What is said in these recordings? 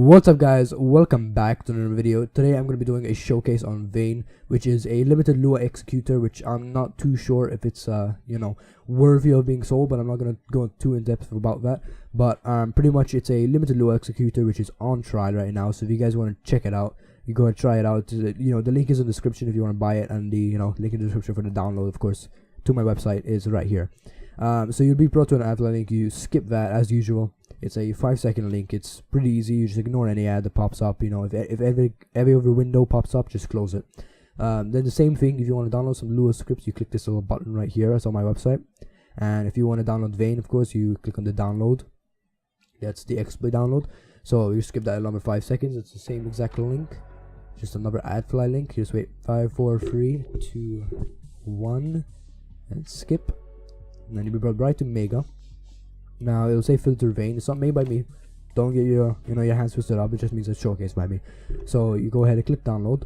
What's up guys, welcome back to another video. Today I'm going to be doing a showcase on Vane, which is a limited LUA executor, which I'm not too sure if it's worthy of being sold, but I'm not going to go too in depth about that. But pretty much it's a limited LUA executor which is on trial right now, so if you guys want to check it out, you go and try it out. The link is in the description if you want to buy it, and the link in the description for the download, of course, to my website is right here. So you'll be brought to an ad link. You skip that as usual. It's a 5-second link. It's pretty easy. You just ignore any ad that pops up. If every other window pops up, just close it. Then the same thing, if you want to download some LUA scripts, you click this little button right here. It's on my website. And if you want to download Vane, of course, you click on the download. That's the exploit download. So you skip that another 5 seconds. It's the same exact link, just another ad fly link. Just wait 5, 4, 3, 2, 1, and skip. And then you'll be brought right to Mega. Now it'll say filter Vane. It's not made by me. Don't get your your hands twisted up. It just means it's showcased by me. So you go ahead and click download.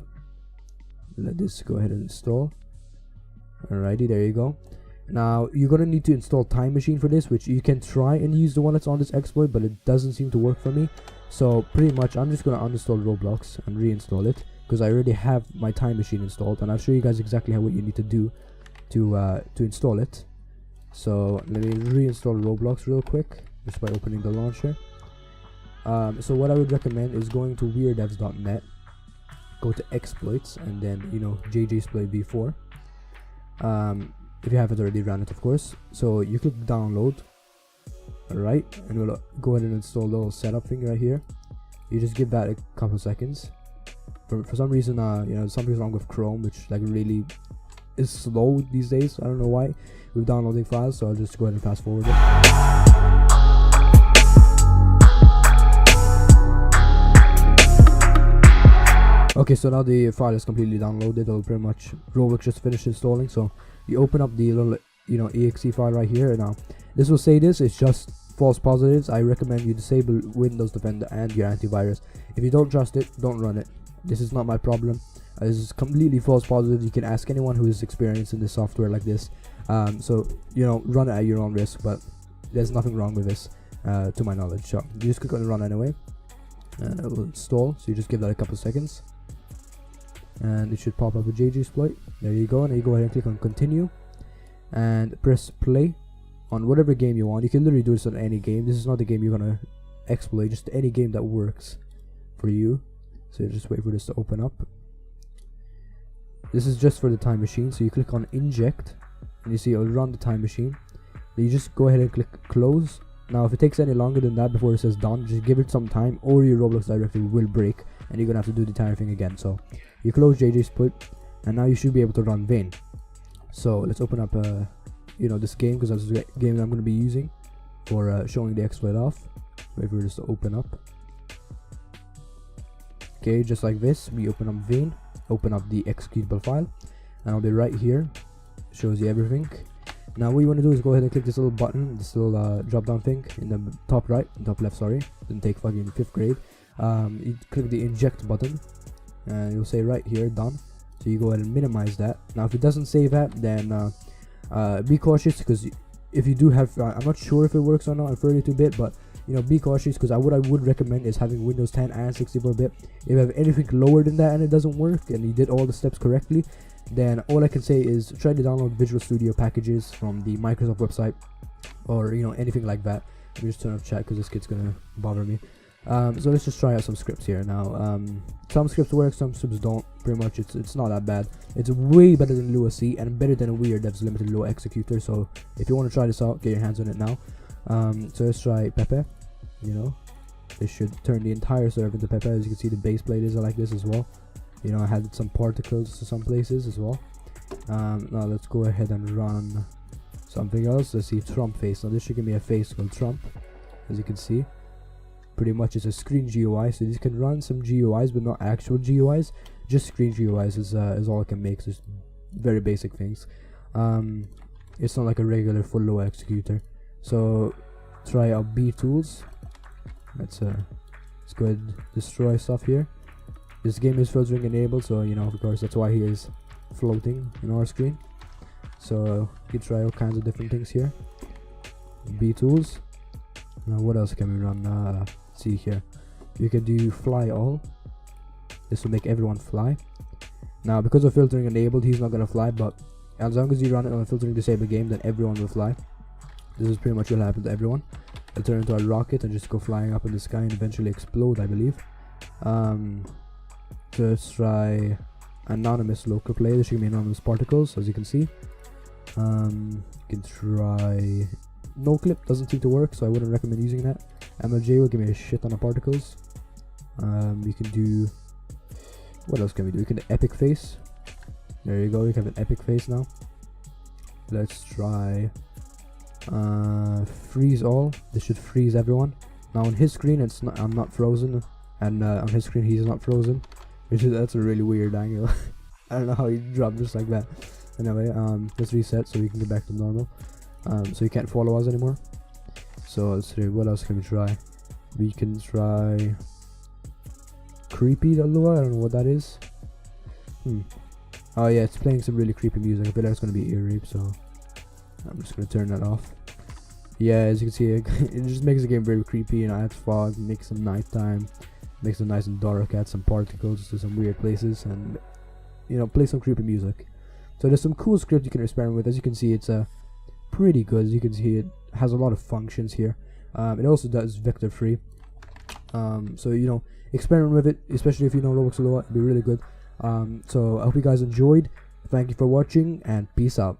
Let this go ahead and install. Alrighty, there you go. Now you're gonna need to install Time Machine for this, which you can try and use the one that's on this exploit, but it doesn't seem to work for me. So pretty much I'm just gonna uninstall ROBLOX and reinstall it, because I already have my Time Machine installed, and I'll show you guys exactly what you need to do to install it. So let me reinstall ROBLOX real quick just by opening the launcher. So what I would recommend is going to weirdevs.net, go to exploits, and then JJsploit v4. If you haven't already run it, of course. So you click download, alright, and we'll go ahead and install the little setup thing right here. You just give that a couple seconds. For some reason, something's wrong with Chrome, which really is slow these days. I don't know why with downloading files, so I'll just go ahead and fast forward it. Okay, so now the file is completely downloaded. It'll pretty much ROBLOX just finished installing. So you open up the little exe file right here. Now this will say this is just false positives. I recommend you disable Windows Defender and your antivirus. If you don't trust it, don't run it. This is not my problem. This is completely false positives. You can ask anyone who is experienced in this software like this. So run it at your own risk, but there's nothing wrong with this to my knowledge. So you just click on run anyway, and it will install. So you just give that a couple seconds, and it should pop up with JJsploit. There you go. And you go ahead and click on continue, and press play on whatever game you want. You can literally do this on any game. This is not the game you're gonna exploit, just any game that works for you. So you just wait for this to open up. This is just for the Time Machine, so you click on inject, and you see it'll run the Time Machine. Then you just go ahead and click close. Now if it takes any longer than that before it says done, just give it some time, or your ROBLOX directory will break, and you're gonna have to do the entire thing again. So you close JJsploit, and now you should be able to run Vane. So let's open up this game, because that's the game that I'm gonna be using for showing the exploit off. Wait for this to open up. Okay, just like this, we open up Vane, open up the executable file, and I'll be right here. Shows you everything. Now what you want to do is go ahead and click this little button, this little drop down thing in the top right, top left, sorry, didn't take fucking 5th grade. You click the inject button, and you'll say right here done. So you go ahead and minimize that. Now if it doesn't save that, then be cautious, because if you do have I'm not sure if it works or not on 32-bit, but be cautious, because what I would recommend is having Windows 10 and 64-bit. If you have anything lower than that and it doesn't work, and you did all the steps correctly, then all I can say is try to download Visual Studio packages from the Microsoft website, or anything like that. Let me just turn off chat, because this kid's gonna bother me. So let's just try out some scripts here. Now some scripts work, some scripts don't. Pretty much it's not that bad. It's way better than LUA C, and better than a weirdevs limited LUA executor. So if you want to try this out, get your hands on it now. So let's try Pepe. This should turn the entire server into Pepe. As you can see, the base plate is like this as well. I had some particles to some places as well. Now let's go ahead and run something else. Let's see, Trump face. Now this should give me a face called Trump. As you can see, pretty much it's a screen GUI. So this can run some GUIs, but not actual GUIs. Just screen GUIs is all it can make. So it's very basic things. It's not like a regular full LUA executor. So try out B tools. Let's go ahead and destroy stuff here. This game is filtering enabled, so of course that's why he is floating in our screen. So you can try all kinds of different things here. B tools. Now what else can we run? See here, You can do fly all. This will make everyone fly. Now, because of filtering enabled, he's not gonna fly, but as long as you run it on a filtering disabled game, then everyone will fly. This is pretty much what will happen to everyone. It'll turn into a rocket and just go flying up in the sky and eventually explode, I believe. Let's try anonymous local play. This should be anonymous particles, as you can see. You can try no clip, doesn't seem to work, so I wouldn't recommend using that. MLJ will give me a shit ton of particles. You can do, what else can we do? We can do epic face. There you go, we have an epic face now. Let's try freeze all. This should freeze everyone. Now on his screen it's not, I'm not frozen, and on his screen he's not frozen, which is, that's a really weird angle. I don't know how he dropped just like that. Anyway, let's reset so we can get back to normal. So you can't follow us anymore. So let's see, what else can we try? We can try creepy LUA. I don't know what that is. Oh yeah, it's playing some really creepy music. I feel like it's gonna be ear rape, so I'm just gonna turn that off. Yeah, as you can see, it just makes the game very creepy, and adds fog, makes it nighttime, makes it nice and dark, adds some particles to some weird places, and you know, play some creepy music. So there's some cool script you can experiment with. As you can see, it's pretty good. As you can see, it has a lot of functions here. It also does vector free. So you know, experiment with it, especially if you know Roblox LUA. It'd be really good. So I hope you guys enjoyed. Thank you for watching, and peace out.